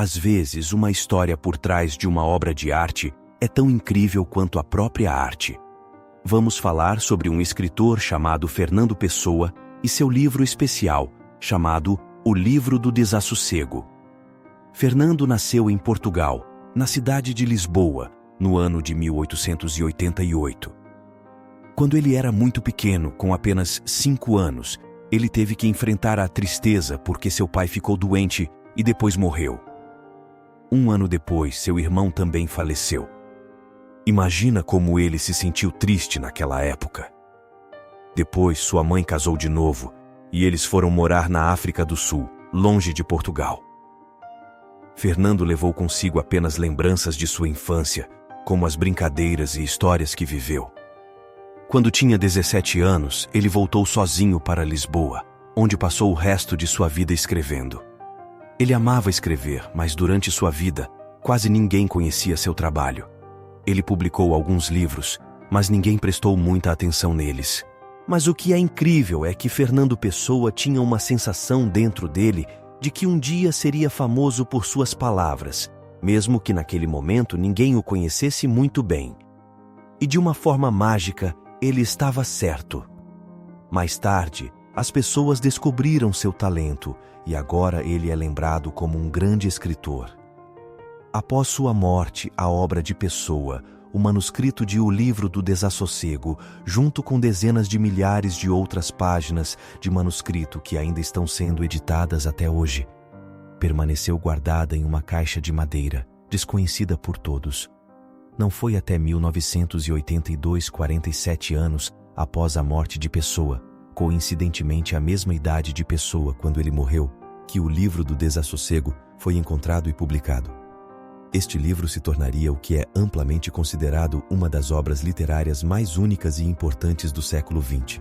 Às vezes, uma história por trás de uma obra de arte é tão incrível quanto a própria arte. Vamos falar sobre um escritor chamado Fernando Pessoa e seu livro especial, chamado O Livro do Desassossego. Fernando nasceu em Portugal, na cidade de Lisboa, no ano de 1888. Quando ele era muito pequeno, com apenas 5 anos, ele teve que enfrentar a tristeza porque seu pai ficou doente e depois morreu. 1 ano depois, seu irmão também faleceu. Imagina como ele se sentiu triste naquela época. Depois, sua mãe casou de novo e eles foram morar na África do Sul, longe de Portugal. Fernando levou consigo apenas lembranças de sua infância, como as brincadeiras e histórias que viveu. Quando tinha 17 anos, ele voltou sozinho para Lisboa, onde passou o resto de sua vida escrevendo. Ele amava escrever, mas durante sua vida, quase ninguém conhecia seu trabalho. Ele publicou alguns livros, mas ninguém prestou muita atenção neles. Mas o que é incrível é que Fernando Pessoa tinha uma sensação dentro dele de que um dia seria famoso por suas palavras, mesmo que naquele momento ninguém o conhecesse muito bem. E de uma forma mágica, ele estava certo. Mais tarde, as pessoas descobriram seu talento e agora ele é lembrado como um grande escritor. Após sua morte, a obra de Pessoa, o manuscrito de O Livro do Desassossego, junto com dezenas de milhares de outras páginas de manuscrito que ainda estão sendo editadas até hoje, permaneceu guardada em uma caixa de madeira, desconhecida por todos. Não foi até 1982, 47 anos após a morte de Pessoa, coincidentemente a mesma idade de Pessoa quando ele morreu, que O Livro do Desassossego foi encontrado e publicado. Este livro se tornaria o que é amplamente considerado uma das obras literárias mais únicas e importantes do século XX.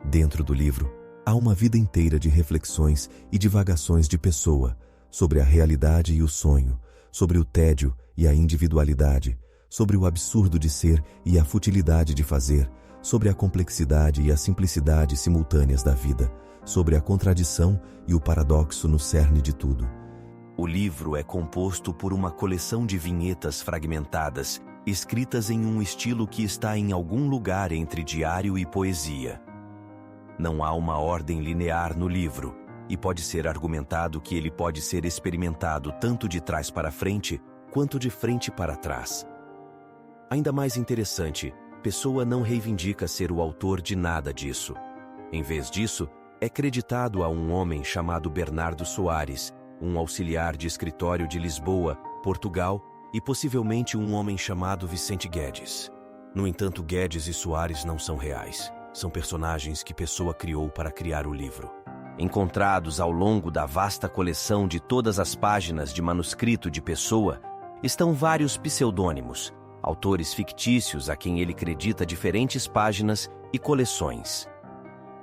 Dentro do livro, há uma vida inteira de reflexões e divagações de Pessoa sobre a realidade e o sonho, sobre o tédio e a individualidade, sobre o absurdo de ser e a futilidade de fazer, sobre a complexidade e a simplicidade simultâneas da vida, sobre a contradição e o paradoxo no cerne de tudo. O livro é composto por uma coleção de vinhetas fragmentadas, escritas em um estilo que está em algum lugar entre diário e poesia. Não há uma ordem linear no livro, e pode ser argumentado que ele pode ser experimentado tanto de trás para frente, quanto de frente para trás. Ainda mais interessante, Pessoa não reivindica ser o autor de nada disso. Em vez disso, é creditado a um homem chamado Bernardo Soares, um auxiliar de escritório de Lisboa, Portugal, e possivelmente um homem chamado Vicente Guedes. No entanto, Guedes e Soares não são reais. São personagens que Pessoa criou para criar o livro. Encontrados ao longo da vasta coleção de todas as páginas de manuscrito de Pessoa, estão vários pseudônimos, autores fictícios a quem ele acredita diferentes páginas e coleções.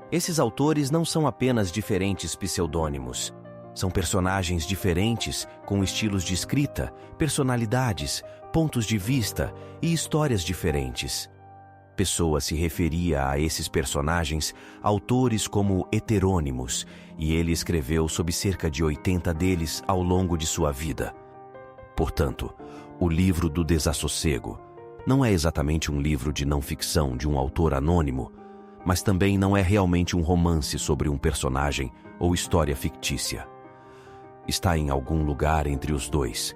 Esses autores não são apenas diferentes pseudônimos. São personagens diferentes, com estilos de escrita, personalidades, pontos de vista e histórias diferentes. Pessoa se referia a esses personagens, autores como heterônimos, e ele escreveu sobre cerca de 80 deles ao longo de sua vida. Portanto, O Livro do Desassossego não é exatamente um livro de não-ficção de um autor anônimo, mas também não é realmente um romance sobre um personagem ou história fictícia. Está em algum lugar entre os dois.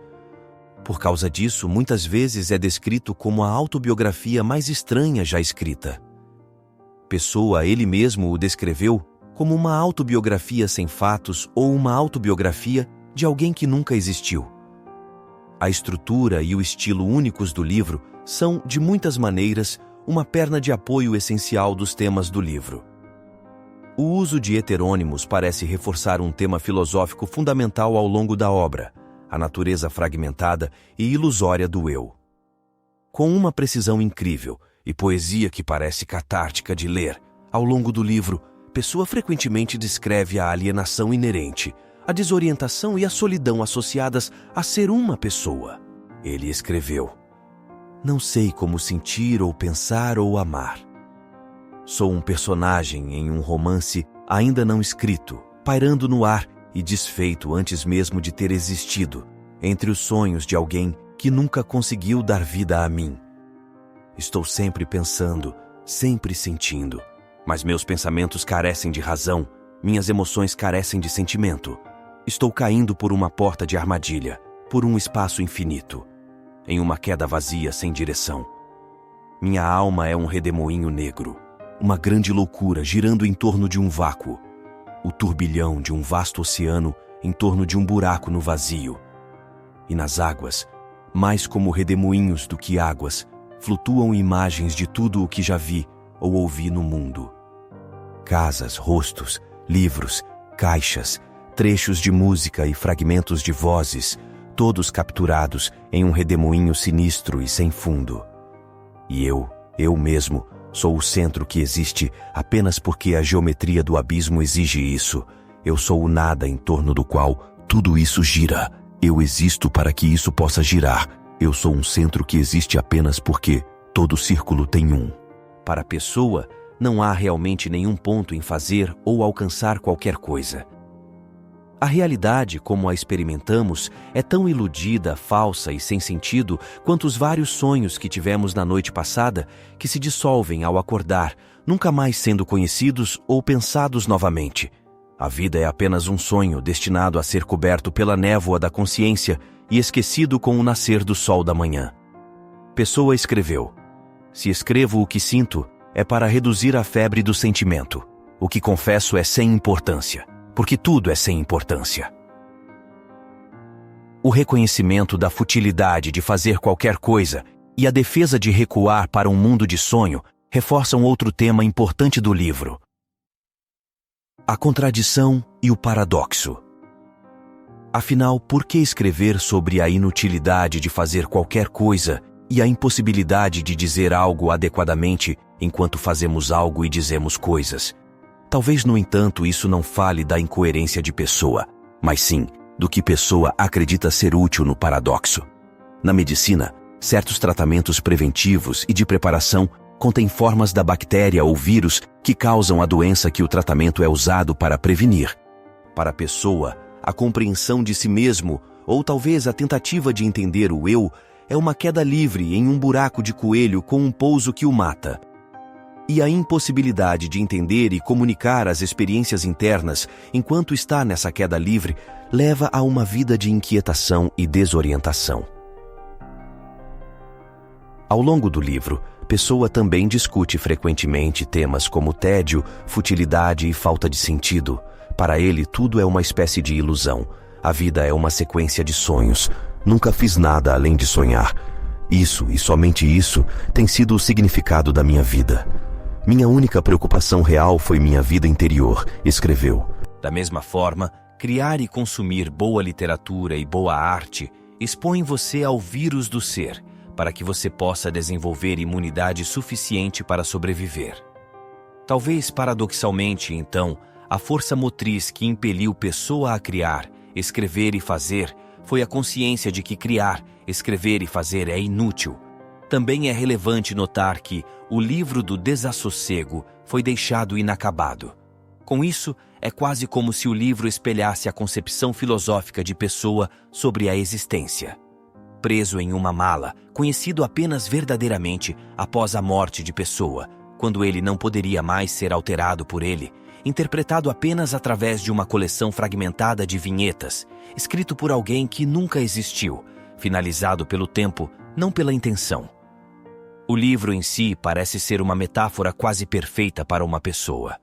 Por causa disso, muitas vezes é descrito como a autobiografia mais estranha já escrita. Pessoa, ele mesmo o descreveu como uma autobiografia sem fatos ou uma autobiografia de alguém que nunca existiu. A estrutura e o estilo únicos do livro são, de muitas maneiras, uma perna de apoio essencial dos temas do livro. O uso de heterônimos parece reforçar um tema filosófico fundamental ao longo da obra, a natureza fragmentada e ilusória do eu. Com uma precisão incrível e poesia que parece catártica de ler, ao longo do livro, Pessoa frequentemente descreve a alienação inerente, a desorientação e a solidão associadas a ser uma pessoa. Ele escreveu: "Não sei como sentir ou pensar ou amar. Sou um personagem em um romance ainda não escrito, pairando no ar e desfeito antes mesmo de ter existido, entre os sonhos de alguém que nunca conseguiu dar vida a mim. Estou sempre pensando, sempre sentindo, mas meus pensamentos carecem de razão, minhas emoções carecem de sentimento. Estou caindo por uma porta de armadilha, por um espaço infinito, em uma queda vazia sem direção. Minha alma é um redemoinho negro, uma grande loucura girando em torno de um vácuo, o turbilhão de um vasto oceano em torno de um buraco no vazio. E nas águas, mais como redemoinhos do que águas, flutuam imagens de tudo o que já vi ou ouvi no mundo. Casas, rostos, livros, caixas, trechos de música e fragmentos de vozes, todos capturados em um redemoinho sinistro e sem fundo. E eu mesmo, sou o centro que existe apenas porque a geometria do abismo exige isso. Eu sou o nada em torno do qual tudo isso gira. Eu existo para que isso possa girar. Eu sou um centro que existe apenas porque todo círculo tem um. Para a pessoa, não há realmente nenhum ponto em fazer ou alcançar qualquer coisa. A realidade, como a experimentamos, é tão iludida, falsa e sem sentido quanto os vários sonhos que tivemos na noite passada, que se dissolvem ao acordar, nunca mais sendo conhecidos ou pensados novamente. A vida é apenas um sonho destinado a ser coberto pela névoa da consciência e esquecido com o nascer do sol da manhã. Pessoa escreveu: se escrevo o que sinto, é para reduzir a febre do sentimento. O que confesso é sem importância, porque tudo é sem importância. O reconhecimento da futilidade de fazer qualquer coisa e a defesa de recuar para um mundo de sonho reforçam outro tema importante do livro: a contradição e o paradoxo. Afinal, por que escrever sobre a inutilidade de fazer qualquer coisa e a impossibilidade de dizer algo adequadamente enquanto fazemos algo e dizemos coisas? Talvez, no entanto, isso não fale da incoerência de pessoa, mas sim do que pessoa acredita ser útil no paradoxo. Na medicina, certos tratamentos preventivos e de preparação contêm formas da bactéria ou vírus que causam a doença que o tratamento é usado para prevenir. Para a pessoa, a compreensão de si mesmo, ou talvez a tentativa de entender o eu, é uma queda livre em um buraco de coelho com um pouso que o mata. E a impossibilidade de entender e comunicar as experiências internas enquanto está nessa queda livre leva a uma vida de inquietação e desorientação. Ao longo do livro, Pessoa também discute frequentemente temas como tédio, futilidade e falta de sentido. Para ele, tudo é uma espécie de ilusão. A vida é uma sequência de sonhos. Nunca fiz nada além de sonhar. Isso, e somente isso, tem sido o significado da minha vida. Minha única preocupação real foi minha vida interior, escreveu. Da mesma forma, criar e consumir boa literatura e boa arte expõe você ao vírus do ser, para que você possa desenvolver imunidade suficiente para sobreviver. Talvez, paradoxalmente, então, a força motriz que impeliu Pessoa a criar, escrever e fazer foi a consciência de que criar, escrever e fazer é inútil. Também é relevante notar que o livro do desassossego foi deixado inacabado. Com isso, é quase como se o livro espelhasse a concepção filosófica de Pessoa sobre a existência. Preso em uma mala, conhecido apenas verdadeiramente após a morte de Pessoa, quando ele não poderia mais ser alterado por ele, interpretado apenas através de uma coleção fragmentada de vinhetas, escrito por alguém que nunca existiu, finalizado pelo tempo, não pela intenção. O livro em si parece ser uma metáfora quase perfeita para uma pessoa.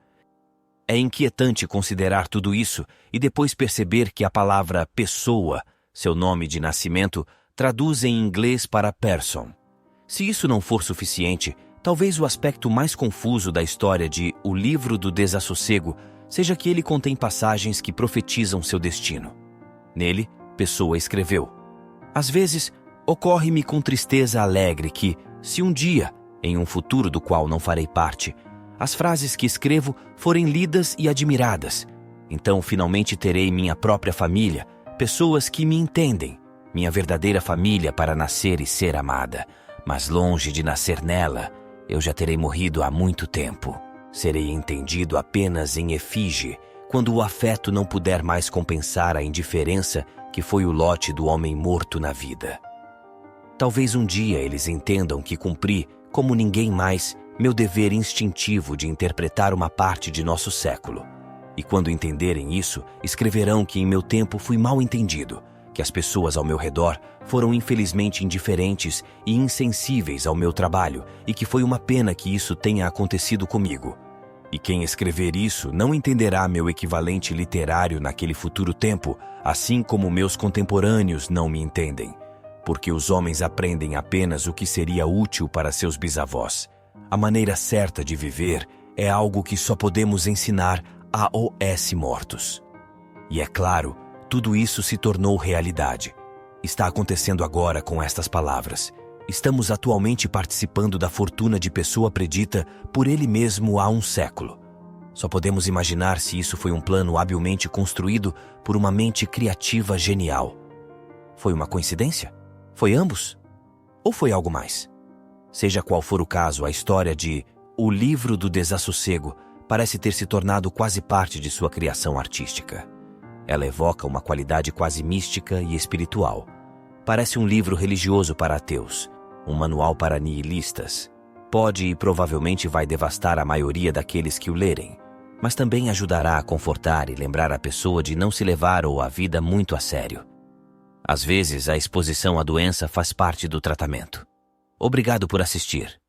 É inquietante considerar tudo isso e depois perceber que a palavra pessoa, seu nome de nascimento, traduz em inglês para person. Se isso não for suficiente, talvez o aspecto mais confuso da história de O Livro do Desassossego seja que ele contém passagens que profetizam seu destino. Nele, Pessoa escreveu: às vezes, ocorre-me com tristeza alegre que, se um dia, em um futuro do qual não farei parte, as frases que escrevo forem lidas e admiradas, então finalmente terei minha própria família, pessoas que me entendem, minha verdadeira família para nascer e ser amada. Mas longe de nascer nela, eu já terei morrido há muito tempo. Serei entendido apenas em efígie, quando o afeto não puder mais compensar a indiferença que foi o lote do homem morto na vida. Talvez um dia eles entendam que cumpri, como ninguém mais, meu dever instintivo de interpretar uma parte de nosso século. E quando entenderem isso, escreverão que em meu tempo fui mal entendido, que as pessoas ao meu redor foram infelizmente indiferentes e insensíveis ao meu trabalho e que foi uma pena que isso tenha acontecido comigo. E quem escrever isso não entenderá meu equivalente literário naquele futuro tempo, assim como meus contemporâneos não me entendem, porque os homens aprendem apenas o que seria útil para seus bisavós. A maneira certa de viver é algo que só podemos ensinar a os mortos. E é claro, tudo isso se tornou realidade. Está acontecendo agora com estas palavras. Estamos atualmente participando da fortuna de pessoa predita por ele mesmo há um século. Só podemos imaginar se isso foi um plano habilmente construído por uma mente criativa genial. Foi uma coincidência? Foi ambos? Ou foi algo mais? Seja qual for o caso, a história de O Livro do Desassossego parece ter se tornado quase parte de sua criação artística. Ela evoca uma qualidade quase mística e espiritual. Parece um livro religioso para ateus, um manual para nihilistas. Pode e provavelmente vai devastar a maioria daqueles que o lerem, mas também ajudará a confortar e lembrar a pessoa de não se levar ou a vida muito a sério. Às vezes, a exposição à doença faz parte do tratamento. Obrigado por assistir.